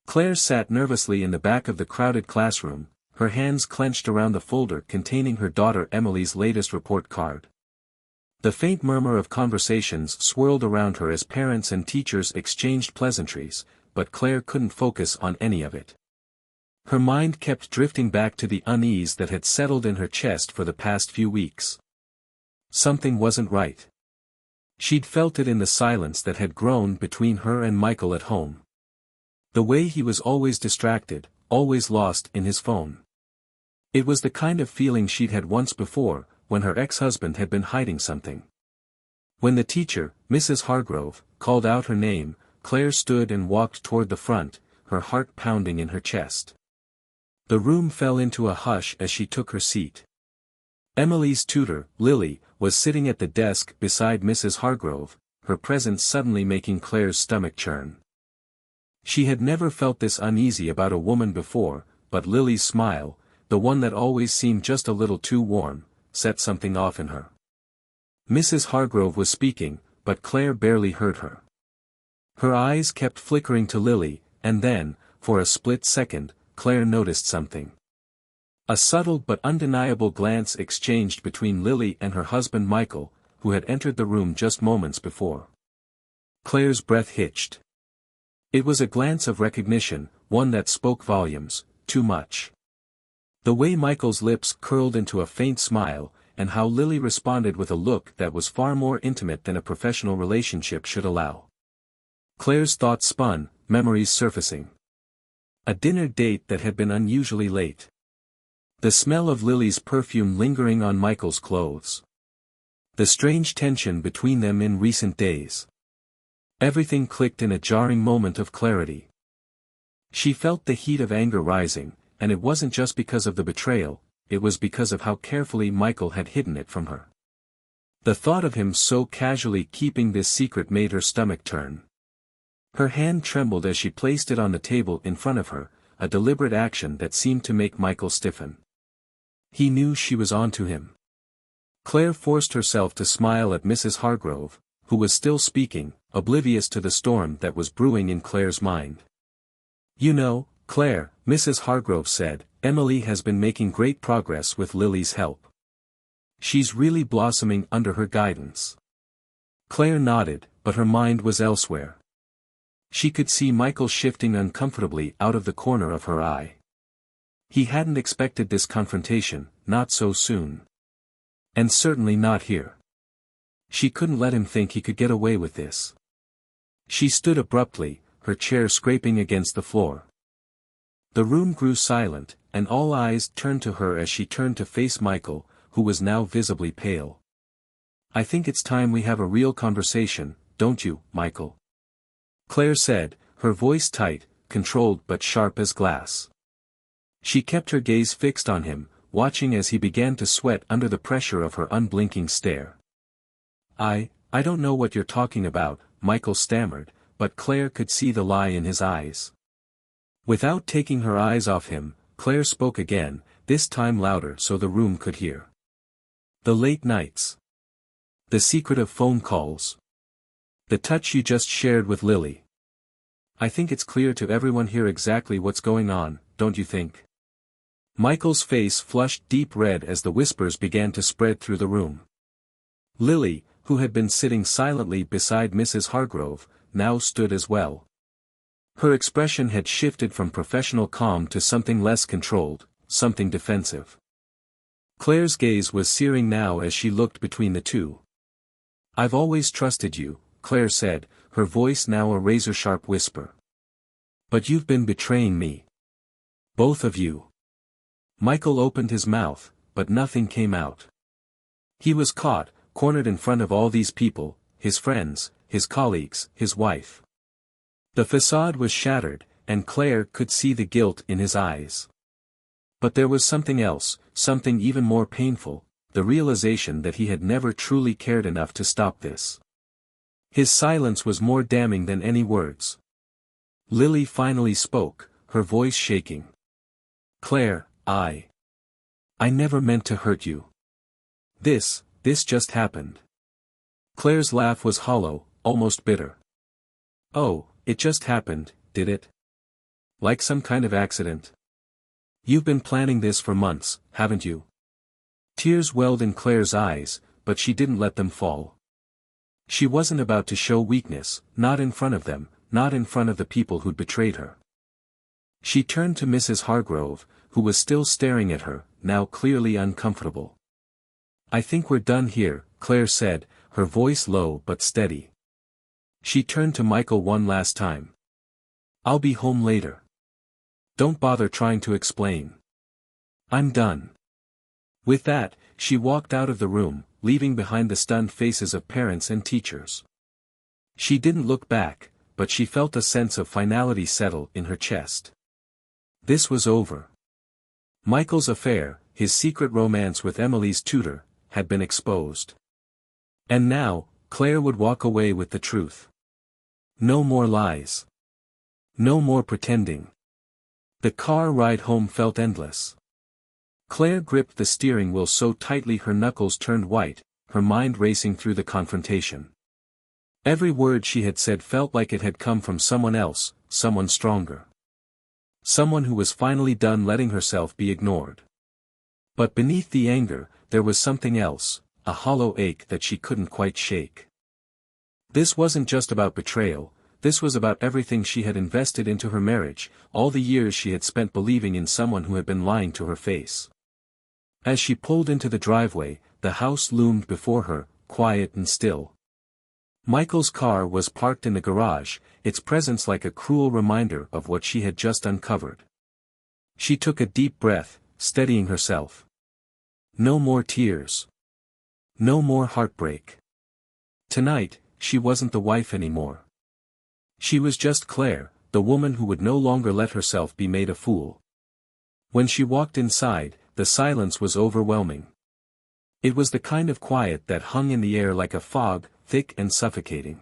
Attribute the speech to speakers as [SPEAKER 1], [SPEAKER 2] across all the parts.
[SPEAKER 1] Claire sat nervously in the back of the crowded classroom, her hands clenched around the folder containing her daughter Emily's latest report card. The faint murmur of conversations swirled around her as parents and teachers exchanged pleasantries, but Claire couldn't focus on any of it. Her mind kept drifting back to the unease that had settled in her chest for the past few weeks. Something wasn't right. She'd felt it in the silence that had grown between her and Michael at home. The way he was always distracted, always lost in his phone. It was the kind of feeling she'd had once before, when her ex-husband had been hiding something. When the teacher, Mrs. Hargrove, called out her name, Claire stood and walked toward the front, her heart pounding in her chest. The room fell into a hush as she took her seat. Emily's tutor, Lily, was sitting at the desk beside Mrs. Hargrove, her presence suddenly making Claire's stomach churn. She had never felt this uneasy about a woman before, but Lily's smile, the one that always seemed just a little too warm, set something off in her. Mrs. Hargrove was speaking, but Claire barely heard her. Her eyes kept flickering to Lily, and then, for a split second, Claire noticed something. A subtle but undeniable glance exchanged between Lily and her husband Michael, who had entered the room just moments before. Claire's breath hitched. It was a glance of recognition, one that spoke volumes, too much. The way Michael's lips curled into a faint smile, and how Lily responded with a look that was far more intimate than a professional relationship should allow. Claire's thoughts spun, memories surfacing. A dinner date that had been unusually late. The smell of Lily's perfume lingering on Michael's clothes. The strange tension between them in recent days. Everything clicked in a jarring moment of clarity. She felt the heat of anger rising, and it wasn't just because of the betrayal, it was because of how carefully Michael had hidden it from her. The thought of him so casually keeping this secret made her stomach turn. Her hand trembled as she placed it on the table in front of her, a deliberate action that seemed to make Michael stiffen. He knew she was onto him. Claire forced herself to smile at Mrs. Hargrove, who was still speaking, oblivious to the storm that was brewing in Claire's mind. "You know, Claire," Mrs. Hargrove said, "Emily has been making great progress with Lily's help. She's really blossoming under her guidance." Claire nodded, but her mind was elsewhere. She could see Michael shifting uncomfortably out of the corner of her eye. He hadn't expected this confrontation, not so soon. And certainly not here. She couldn't let him think he could get away with this. She stood abruptly, her chair scraping against the floor. The room grew silent, and all eyes turned to her as she turned to face Michael, who was now visibly pale. "I think it's time we have a real conversation, don't you, Michael?" Claire said, her voice tight, controlled but sharp as glass. She kept her gaze fixed on him, watching as he began to sweat under the pressure of her unblinking stare. I don't know what you're talking about," Michael stammered, but Claire could see the lie in his eyes. Without taking her eyes off him, Claire spoke again, this time louder so the room could hear. "The late nights. The secretive phone calls. The touch you just shared with Lily. I think it's clear to everyone here exactly what's going on, don't you think?" Michael's face flushed deep red as the whispers began to spread through the room. Lily, who had been sitting silently beside Mrs. Hargrove, now stood as well. Her expression had shifted from professional calm to something less controlled, something defensive. Claire's gaze was searing now as she looked between the two. "I've always trusted you," Claire said, her voice now a razor-sharp whisper. "But you've been betraying me. Both of you." Michael opened his mouth, but nothing came out. He was caught, cornered in front of all these people, his friends, his colleagues, his wife. The façade was shattered, and Claire could see the guilt in his eyes. But there was something else, something even more painful, the realization that he had never truly cared enough to stop this. His silence was more damning than any words. Lily finally spoke, her voice shaking. "Claire, I never meant to hurt you. This just happened." Claire's laugh was hollow, almost bitter. "Oh, it just happened, did it? Like some kind of accident? You've been planning this for months, haven't you? Tears welled in Claire's eyes, but she didn't let them fall. She wasn't about to show weakness, not in front of them, not in front of the people who'd betrayed her. She turned to Mrs. Hargrove, who was still staring at her, now clearly uncomfortable. I think we're done here, Claire said, her voice low but steady. She turned to Michael one last time. I'll be home later. Don't bother trying to explain. I'm done. With that, she walked out of the room, leaving behind the stunned faces of parents and teachers. She didn't look back, but she felt a sense of finality settle in her chest. This was over. Michael's affair, his secret romance with Emily's tutor, had been exposed. And now, Claire would walk away with the truth. No more lies. No more pretending. The car ride home felt endless. Claire gripped the steering wheel so tightly her knuckles turned white, her mind racing through the confrontation. Every word she had said felt like it had come from someone else, someone stronger. Someone who was finally done letting herself be ignored. But beneath the anger, there was something else, a hollow ache that she couldn't quite shake. This wasn't just about betrayal, this was about everything she had invested into her marriage, all the years she had spent believing in someone who had been lying to her face. As she pulled into the driveway, the house loomed before her, quiet and still. Michael's car was parked in the garage, its presence like a cruel reminder of what she had just uncovered. She took a deep breath, steadying herself. No more tears. No more heartbreak. Tonight, she wasn't the wife anymore. She was just Claire, the woman who would no longer let herself be made a fool. When she walked inside, the silence was overwhelming. It was the kind of quiet that hung in the air like a fog, thick and suffocating.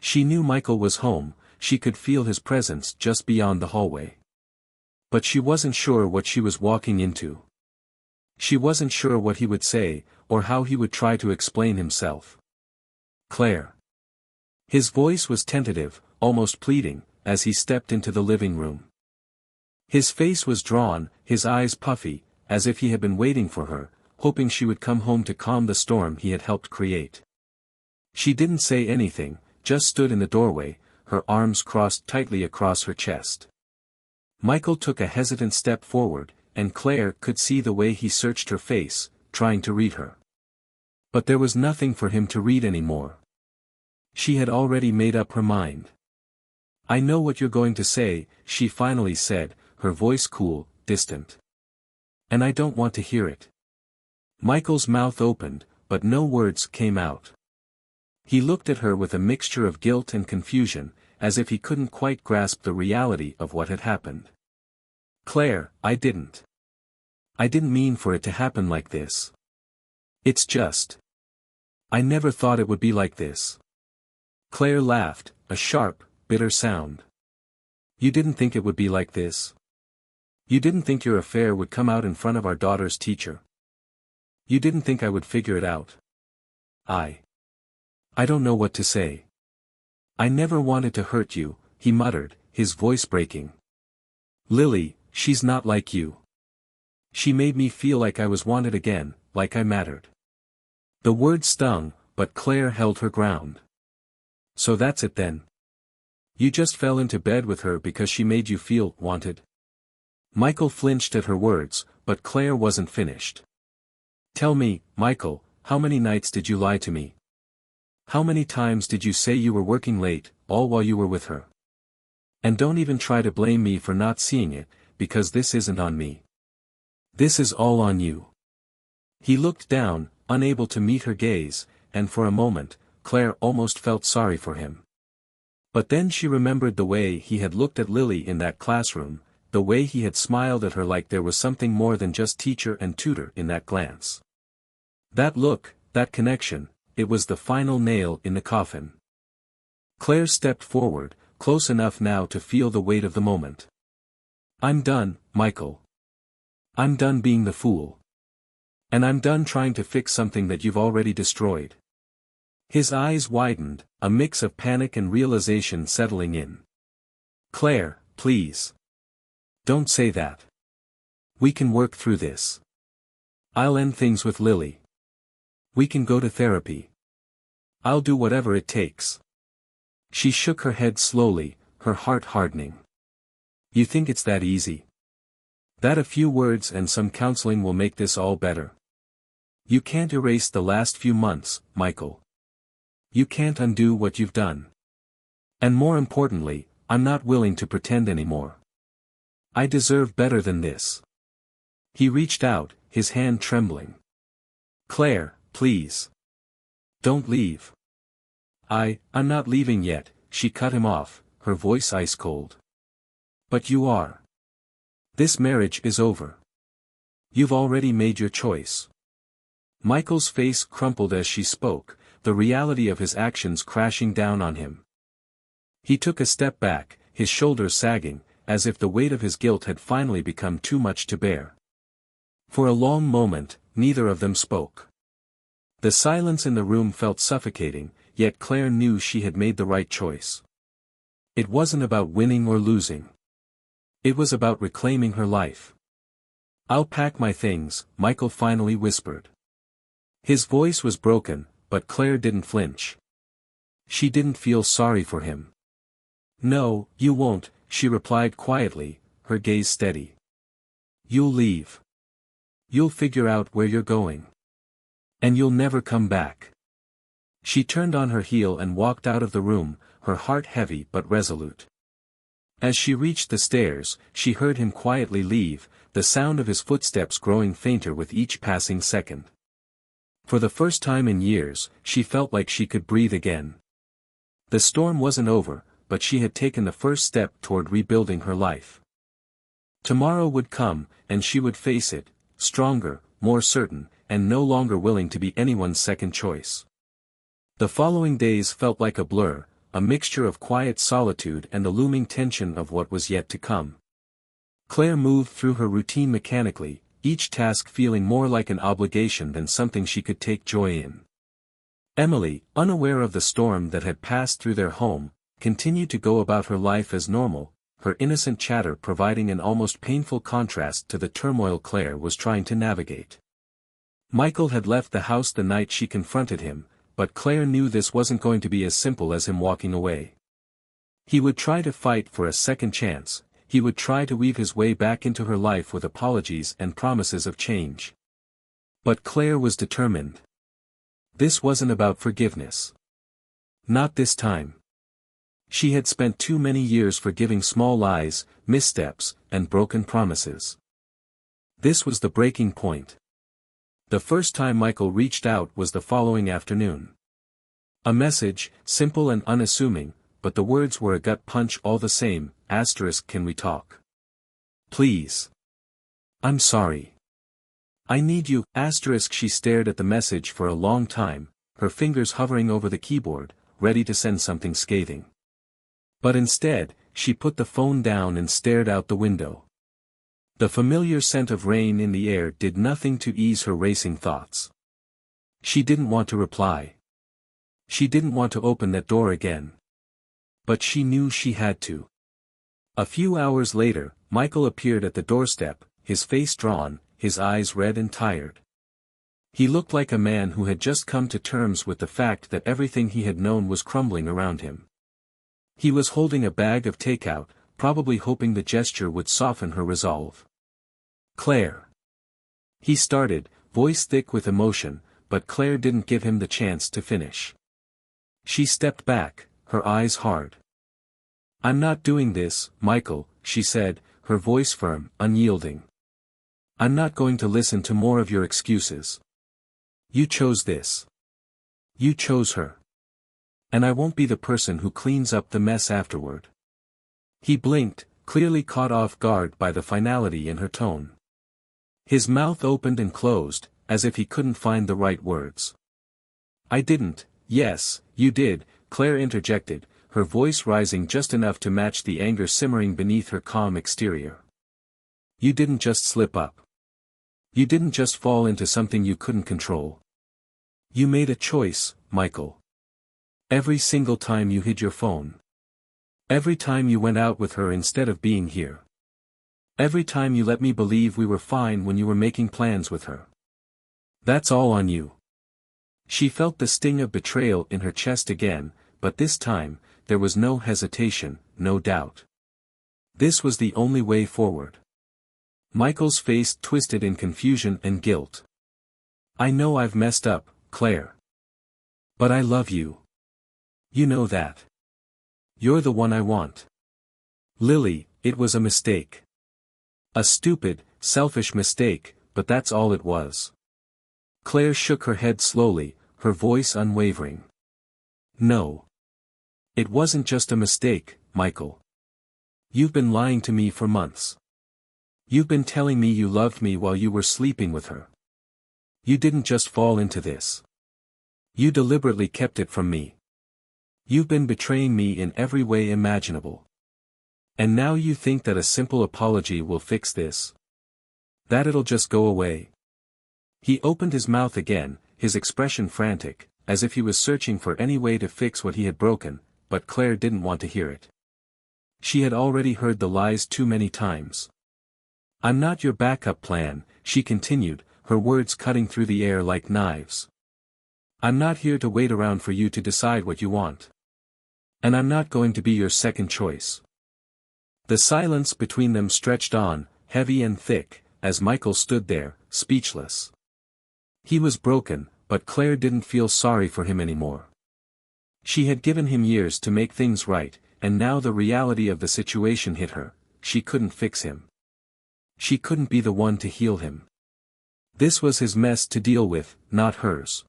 [SPEAKER 1] She knew Michael was home, she could feel his presence just beyond the hallway. But she wasn't sure what she was walking into. She wasn't sure what he would say, or how he would try to explain himself. Claire. His voice was tentative, almost pleading, as he stepped into the living room. His face was drawn, his eyes puffy, as if he had been waiting for her, hoping she would come home to calm the storm he had helped create. She didn't say anything, just stood in the doorway, her arms crossed tightly across her chest. Michael took a hesitant step forward, and Claire could see the way he searched her face, trying to read her. But there was nothing for him to read anymore. She had already made up her mind. I know what you're going to say, she finally said, her voice cool, distant. And I don't want to hear it. Michael's mouth opened, but no words came out. He looked at her with a mixture of guilt and confusion, as if he couldn't quite grasp the reality of what had happened. Claire, I didn't mean for it to happen like this. It's just. I never thought it would be like this. Claire laughed, a sharp, bitter sound. You didn't think it would be like this? You didn't think your affair would come out in front of our daughter's teacher? You didn't think I would figure it out? I don't know what to say. I never wanted to hurt you, he muttered, his voice breaking. Lily, she's not like you. She made me feel like I was wanted again, like I mattered. The word stung, but Claire held her ground. So that's it then. You just fell into bed with her because she made you feel wanted? Michael flinched at her words, but Claire wasn't finished. Tell me, Michael, how many nights did you lie to me? How many times did you say you were working late, all while you were with her? And don't even try to blame me for not seeing it, because this isn't on me. This is all on you. He looked down, unable to meet her gaze, and for a moment, Claire almost felt sorry for him. But then she remembered the way he had looked at Lily in that classroom, the way he had smiled at her like there was something more than just teacher and tutor in that glance. That look, that connection, it was the final nail in the coffin. Claire stepped forward, close enough now to feel the weight of the moment. I'm done, Michael. I'm done being the fool. And I'm done trying to fix something that you've already destroyed. His eyes widened, a mix of panic and realization settling in. Claire, please. Don't say that. We can work through this. I'll end things with Lily. We can go to therapy. I'll do whatever it takes. She shook her head slowly, her heart hardening. You think it's that easy? That a few words and some counseling will make this all better? You can't erase the last few months, Michael. You can't undo what you've done. And more importantly, I'm not willing to pretend anymore. I deserve better than this. He reached out, his hand trembling. Claire, please. Don't leave. I'm not leaving yet, she cut him off, her voice ice cold. But you are. This marriage is over. You've already made your choice. Michael's face crumpled as she spoke, the reality of his actions crashing down on him. He took a step back, his shoulders sagging, as if the weight of his guilt had finally become too much to bear. For a long moment, neither of them spoke. The silence in the room felt suffocating, yet Claire knew she had made the right choice. It wasn't about winning or losing. It was about reclaiming her life. I'll pack my things, Michael finally whispered. His voice was broken, but Claire didn't flinch. She didn't feel sorry for him. No, you won't, she replied quietly, her gaze steady. You'll leave. You'll figure out where you're going. And you'll never come back. She turned on her heel and walked out of the room, her heart heavy but resolute. As she reached the stairs, she heard him quietly leave, the sound of his footsteps growing fainter with each passing second. For the first time in years, she felt like she could breathe again. The storm wasn't over, but she had taken the first step toward rebuilding her life. Tomorrow would come, and she would face it, stronger, more certain, and no longer willing to be anyone's second choice. The following days felt like a blur, a mixture of quiet solitude and the looming tension of what was yet to come. Claire moved through her routine mechanically, each task feeling more like an obligation than something she could take joy in. Emily, unaware of the storm that had passed through their home, continued to go about her life as normal, her innocent chatter providing an almost painful contrast to the turmoil Claire was trying to navigate. Michael had left the house the night she confronted him, but Claire knew this wasn't going to be as simple as him walking away. He would try to fight for a second chance, he would try to weave his way back into her life with apologies and promises of change. But Claire was determined. This wasn't about forgiveness. Not this time. She had spent too many years forgiving small lies, missteps, and broken promises. This was the breaking point. The first time Michael reached out was the following afternoon. A message, simple and unassuming, but the words were a gut punch all the same, *, can we talk? Please. I'm sorry. I need you, *. She stared at the message for a long time, her fingers hovering over the keyboard, ready to send something scathing. But instead, she put the phone down and stared out the window. The familiar scent of rain in the air did nothing to ease her racing thoughts. She didn't want to reply. She didn't want to open that door again. But she knew she had to. A few hours later, Michael appeared at the doorstep, his face drawn, his eyes red and tired. He looked like a man who had just come to terms with the fact that everything he had known was crumbling around him. He was holding a bag of takeout, probably hoping the gesture would soften her resolve. Claire. He started, voice thick with emotion, but Claire didn't give him the chance to finish. She stepped back, her eyes hard. I'm not doing this, Michael, she said, her voice firm, unyielding. I'm not going to listen to more of your excuses. You chose this. You chose her. And I won't be the person who cleans up the mess afterward. He blinked, clearly caught off guard by the finality in her tone. His mouth opened and closed, as if he couldn't find the right words. I didn't. Yes, you did, Claire interjected, her voice rising just enough to match the anger simmering beneath her calm exterior. You didn't just slip up. You didn't just fall into something you couldn't control. You made a choice, Michael. Every single time you hid your phone. Every time you went out with her instead of being here. Every time you let me believe we were fine when you were making plans with her. That's all on you. She felt the sting of betrayal in her chest again, but this time, there was no hesitation, no doubt. This was the only way forward. Michael's face twisted in confusion and guilt. I know I've messed up, Claire. But I love you. You know that. You're the one I want. Lily, it was a mistake. A stupid, selfish mistake, but that's all it was. Claire shook her head slowly, her voice unwavering. No. It wasn't just a mistake, Michael. You've been lying to me for months. You've been telling me you loved me while you were sleeping with her. You didn't just fall into this. You deliberately kept it from me. You've been betraying me in every way imaginable. And now you think that a simple apology will fix this? That it'll just go away? He opened his mouth again, his expression frantic, as if he was searching for any way to fix what he had broken, but Claire didn't want to hear it. She had already heard the lies too many times. I'm not your backup plan, she continued, her words cutting through the air like knives. I'm not here to wait around for you to decide what you want. And I'm not going to be your second choice. The silence between them stretched on, heavy and thick, as Michael stood there, speechless. He was broken, but Claire didn't feel sorry for him anymore. She had given him years to make things right, and now the reality of the situation hit her. She couldn't fix him. She couldn't be the one to heal him. This was his mess to deal with, not hers.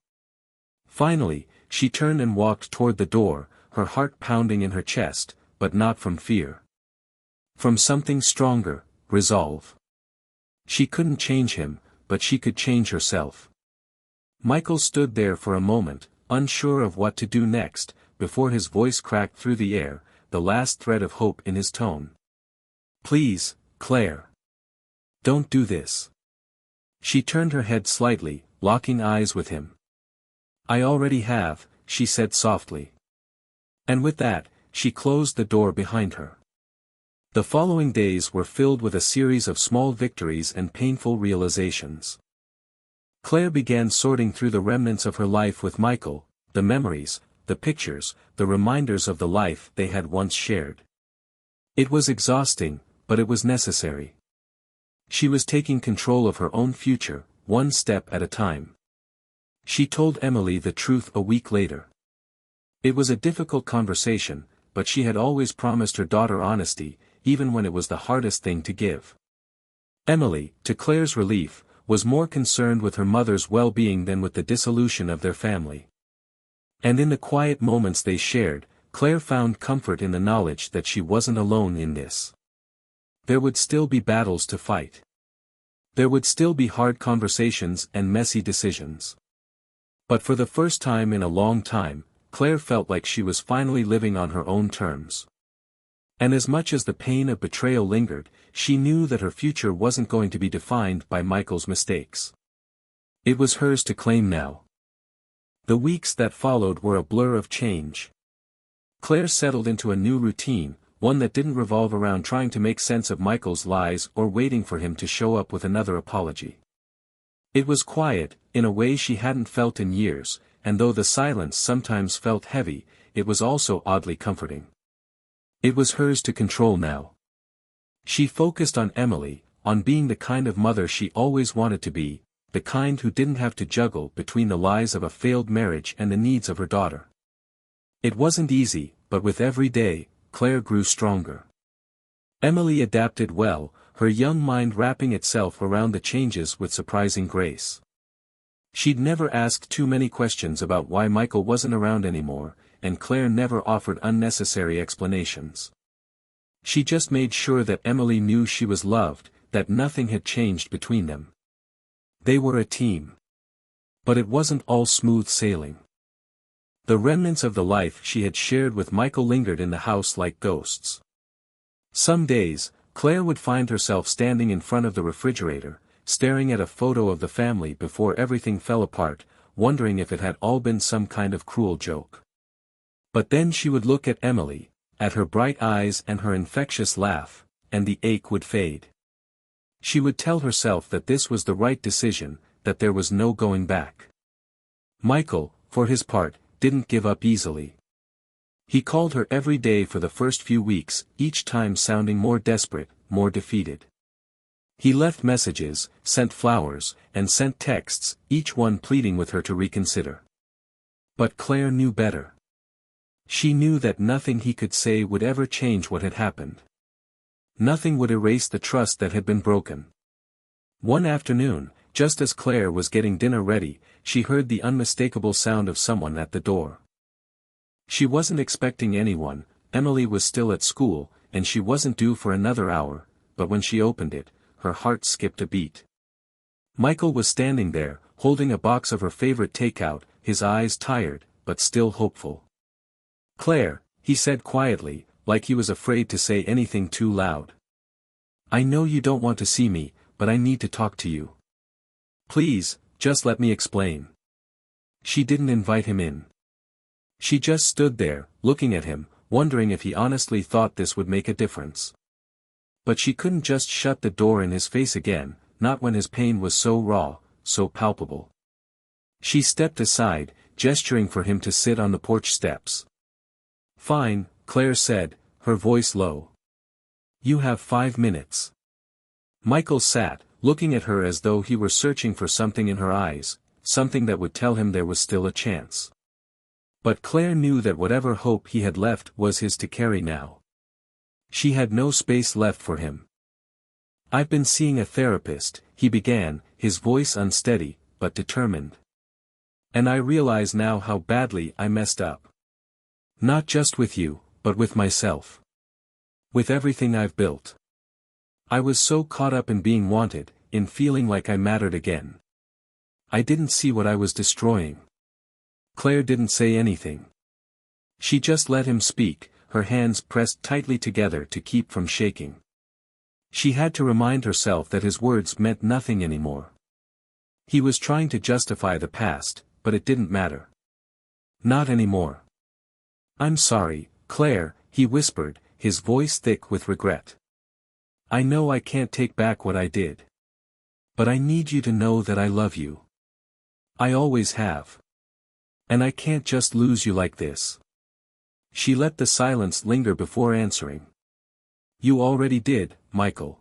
[SPEAKER 1] Finally, she turned and walked toward the door, her heart pounding in her chest, but not from fear. From something stronger, resolve. She couldn't change him, but she could change herself. Michael stood there for a moment, unsure of what to do next, before his voice cracked through the air, the last thread of hope in his tone. Please, Claire. Don't do this. She turned her head slightly, locking eyes with him. I already have, she said softly. And with that, she closed the door behind her. The following days were filled with a series of small victories and painful realizations. Claire began sorting through the remnants of her life with Michael, the memories, the pictures, the reminders of the life they had once shared. It was exhausting, but it was necessary. She was taking control of her own future, one step at a time. She told Emily the truth a week later. It was a difficult conversation, but she had always promised her daughter honesty, even when it was the hardest thing to give. Emily, to Claire's relief, was more concerned with her mother's well-being than with the dissolution of their family. And in the quiet moments they shared, Claire found comfort in the knowledge that she wasn't alone in this. There would still be battles to fight. There would still be hard conversations and messy decisions. But for the first time in a long time, Claire felt like she was finally living on her own terms. And as much as the pain of betrayal lingered, she knew that her future wasn't going to be defined by Michael's mistakes. It was hers to claim now. The weeks that followed were a blur of change. Claire settled into a new routine, one that didn't revolve around trying to make sense of Michael's lies or waiting for him to show up with another apology. It was quiet, in a way she hadn't felt in years, and though the silence sometimes felt heavy, it was also oddly comforting. It was hers to control now. She focused on Emily, on being the kind of mother she always wanted to be, the kind who didn't have to juggle between the lies of a failed marriage and the needs of her daughter. It wasn't easy, but with every day, Claire grew stronger. Emily adapted well, her young mind wrapping itself around the changes with surprising grace. She'd never asked too many questions about why Michael wasn't around anymore, and Claire never offered unnecessary explanations. She just made sure that Emily knew she was loved, that nothing had changed between them. They were a team. But it wasn't all smooth sailing. The remnants of the life she had shared with Michael lingered in the house like ghosts. Some days, Claire would find herself standing in front of the refrigerator, staring at a photo of the family before everything fell apart, wondering if it had all been some kind of cruel joke. But then she would look at Emily, at her bright eyes and her infectious laugh, and the ache would fade. She would tell herself that this was the right decision, that there was no going back. Michael, for his part, didn't give up easily. He called her every day for the first few weeks, each time sounding more desperate, more defeated. He left messages, sent flowers, and sent texts, each one pleading with her to reconsider. But Claire knew better. She knew that nothing he could say would ever change what had happened. Nothing would erase the trust that had been broken. One afternoon, just as Claire was getting dinner ready, she heard the unmistakable sound of someone at the door. She wasn't expecting anyone, Emily was still at school, and she wasn't due for another hour, but when she opened it, her heart skipped a beat. Michael was standing there, holding a box of her favorite takeout, his eyes tired, but still hopeful. "Claire," he said quietly, like he was afraid to say anything too loud. "I know you don't want to see me, but I need to talk to you. Please, just let me explain." She didn't invite him in. She just stood there, looking at him, wondering if he honestly thought this would make a difference. But she couldn't just shut the door in his face again, not when his pain was so raw, so palpable. She stepped aside, gesturing for him to sit on the porch steps. "Fine," Claire said, her voice low. "You have 5 minutes." Michael sat, looking at her as though he were searching for something in her eyes, something that would tell him there was still a chance. But Claire knew that whatever hope he had left was his to carry now. She had no space left for him. "I've been seeing a therapist," he began, his voice unsteady, but determined. "And I realize now how badly I messed up. Not just with you, but with myself. With everything I've built. I was so caught up in being wanted, in feeling like I mattered again. I didn't see what I was destroying." Claire didn't say anything. She just let him speak, her hands pressed tightly together to keep from shaking. She had to remind herself that his words meant nothing anymore. He was trying to justify the past, but it didn't matter. Not anymore. "I'm sorry, Claire," he whispered, his voice thick with regret. "I know I can't take back what I did. But I need you to know that I love you. I always have. And I can't just lose you like this." She let the silence linger before answering. "You already did, Michael.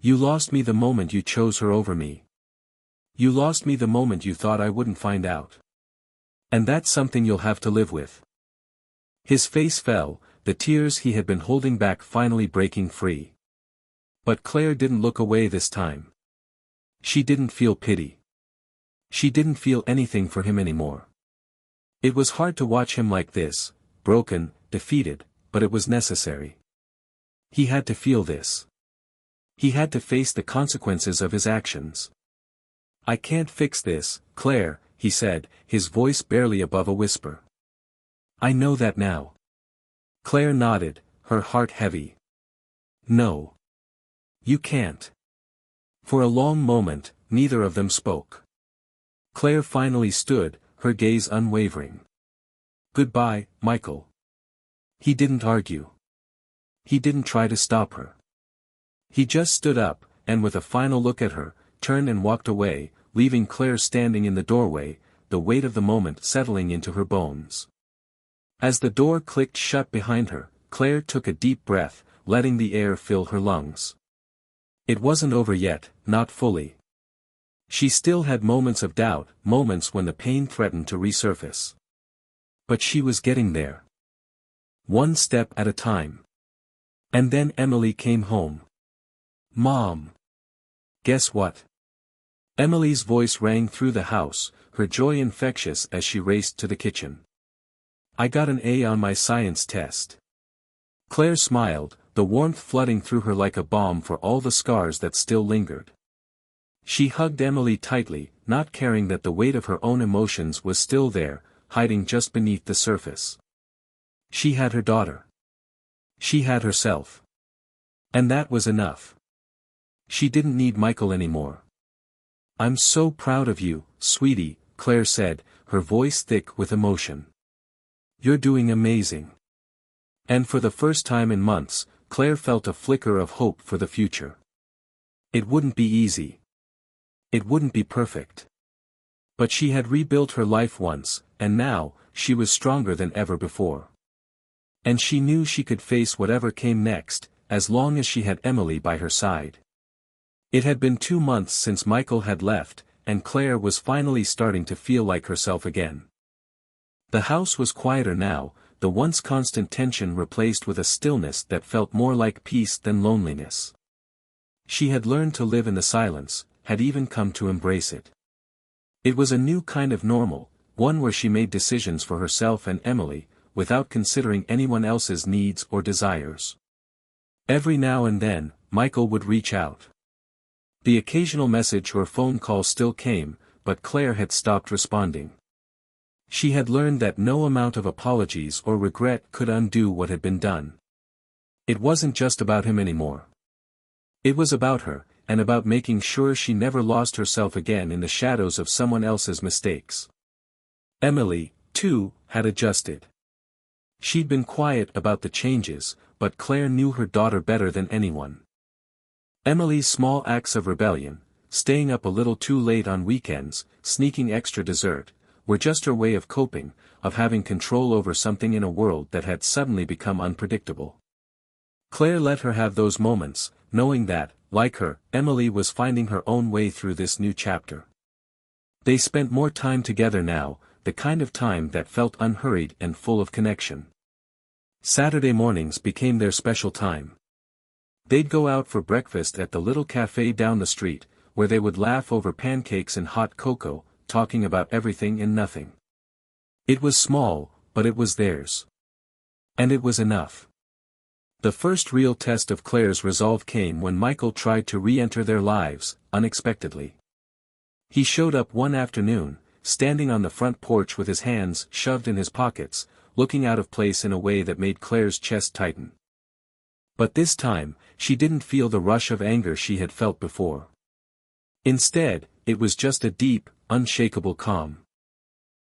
[SPEAKER 1] You lost me the moment you chose her over me. You lost me the moment you thought I wouldn't find out. And that's something you'll have to live with." His face fell, the tears he had been holding back finally breaking free. But Claire didn't look away this time. She didn't feel pity. She didn't feel anything for him anymore. It was hard to watch him like this, broken, defeated, but it was necessary. He had to feel this. He had to face the consequences of his actions. "I can't fix this, Claire," he said, his voice barely above a whisper. "I know that now." Claire nodded, her heart heavy. "No. You can't." For a long moment, neither of them spoke. Claire finally stood, her gaze unwavering. "Goodbye, Michael." He didn't argue. He didn't try to stop her. He just stood up, and with a final look at her, turned and walked away, leaving Claire standing in the doorway, the weight of the moment settling into her bones. As the door clicked shut behind her, Claire took a deep breath, letting the air fill her lungs. It wasn't over yet, not fully. She still had moments of doubt, moments when the pain threatened to resurface. But she was getting there. One step at a time. And then Emily came home. "Mom. Guess what?" Emily's voice rang through the house, her joy infectious as she raced to the kitchen. "I got an A on my science test." Claire smiled, the warmth flooding through her like a balm for all the scars that still lingered. She hugged Emily tightly, not caring that the weight of her own emotions was still there, hiding just beneath the surface. She had her daughter. She had herself. And that was enough. She didn't need Michael anymore. "I'm so proud of you, sweetie," Claire said, her voice thick with emotion. "You're doing amazing. And for the first time in months, Claire felt a flicker of hope for the future. It wouldn't be easy. It wouldn't be perfect. But she had rebuilt her life once, and now, she was stronger than ever before. And she knew she could face whatever came next, as long as she had Emily by her side. It had been 2 months since Michael had left, and Claire was finally starting to feel like herself again. The house was quieter now, the once constant tension replaced with a stillness that felt more like peace than loneliness. She had learned to live in the silence, had even come to embrace it. It was a new kind of normal, one where she made decisions for herself and Emily, without considering anyone else's needs or desires. Every now and then, Michael would reach out. The occasional message or phone call still came, but Claire had stopped responding. She had learned that no amount of apologies or regret could undo what had been done. It wasn't just about him anymore. It was about her, and about making sure she never lost herself again in the shadows of someone else's mistakes. Emily, too, had adjusted. She'd been quiet about the changes, but Claire knew her daughter better than anyone. Emily's small acts of rebellion, staying up a little too late on weekends, sneaking extra dessert, were just her way of coping, of having control over something in a world that had suddenly become unpredictable. Claire let her have those moments, knowing that, like her, Emily was finding her own way through this new chapter. They spent more time together now, the kind of time that felt unhurried and full of connection. Saturday mornings became their special time. They'd go out for breakfast at the little cafe down the street, where they would laugh over pancakes and hot cocoa, talking about everything and nothing. It was small, but it was theirs. And it was enough. The first real test of Claire's resolve came when Michael tried to re-enter their lives, unexpectedly. He showed up one afternoon, standing on the front porch with his hands shoved in his pockets, looking out of place in a way that made Claire's chest tighten. But this time, she didn't feel the rush of anger she had felt before. Instead, it was just a deep, unshakable calm.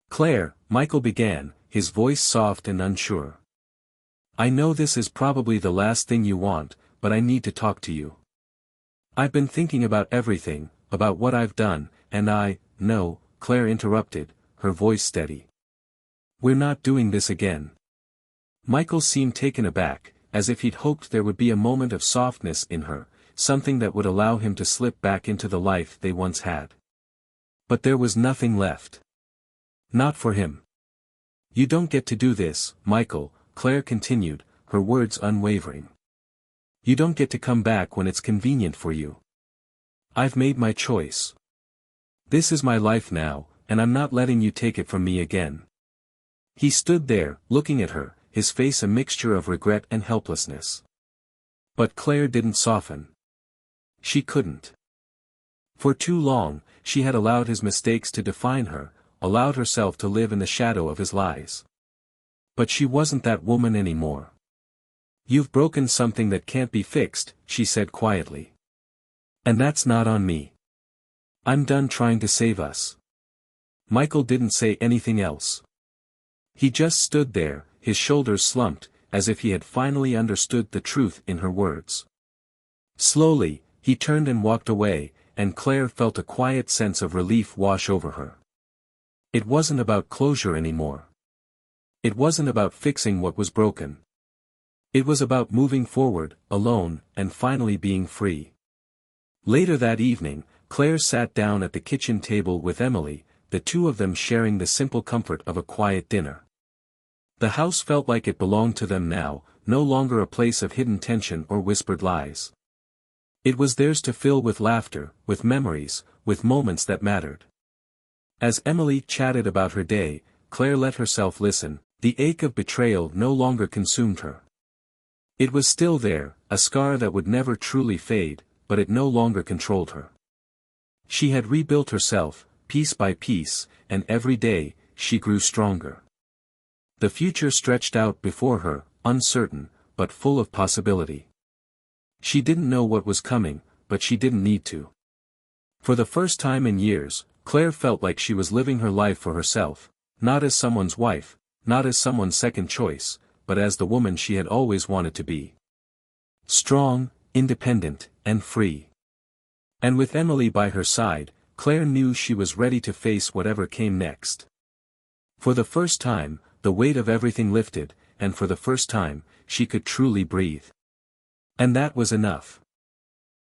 [SPEAKER 1] "Claire," Michael began, his voice soft and unsure. "I know this is probably the last thing you want, but I need to talk to you. I've been thinking about everything, about what I've done, and no," Claire interrupted, her voice steady. "We're not doing this again." Michael seemed taken aback, as if he'd hoped there would be a moment of softness in her, something that would allow him to slip back into the life they once had. But there was nothing left. Not for him. "You don't get to do this, Michael," Claire continued, her words unwavering. "You don't get to come back when it's convenient for you. I've made my choice. This is my life now, and I'm not letting you take it from me again." He stood there, looking at her, his face a mixture of regret and helplessness. But Claire didn't soften. She couldn't. For too long, she had allowed his mistakes to define her, allowed herself to live in the shadow of his lies. But she wasn't that woman anymore. "You've broken something that can't be fixed," she said quietly. "And that's not on me. I'm done trying to save us." Michael didn't say anything else. He just stood there, his shoulders slumped, as if he had finally understood the truth in her words. Slowly, he turned and walked away, and Claire felt a quiet sense of relief wash over her. It wasn't about closure anymore. It wasn't about fixing what was broken. It was about moving forward, alone, and finally being free. Later that evening, Claire sat down at the kitchen table with Emily, the two of them sharing the simple comfort of a quiet dinner. The house felt like it belonged to them now, no longer a place of hidden tension or whispered lies. It was theirs to fill with laughter, with memories, with moments that mattered. As Emily chatted about her day, Claire let herself listen. The ache of betrayal no longer consumed her. It was still there, a scar that would never truly fade, but it no longer controlled her. She had rebuilt herself, piece by piece, and every day, she grew stronger. The future stretched out before her, uncertain, but full of possibility. She didn't know what was coming, but she didn't need to. For the first time in years, Claire felt like she was living her life for herself, not as someone's wife, not as someone's second choice, but as the woman she had always wanted to be. Strong, independent, and free. And with Emily by her side, Claire knew she was ready to face whatever came next. For the first time, the weight of everything lifted, and for the first time, she could truly breathe. And that was enough.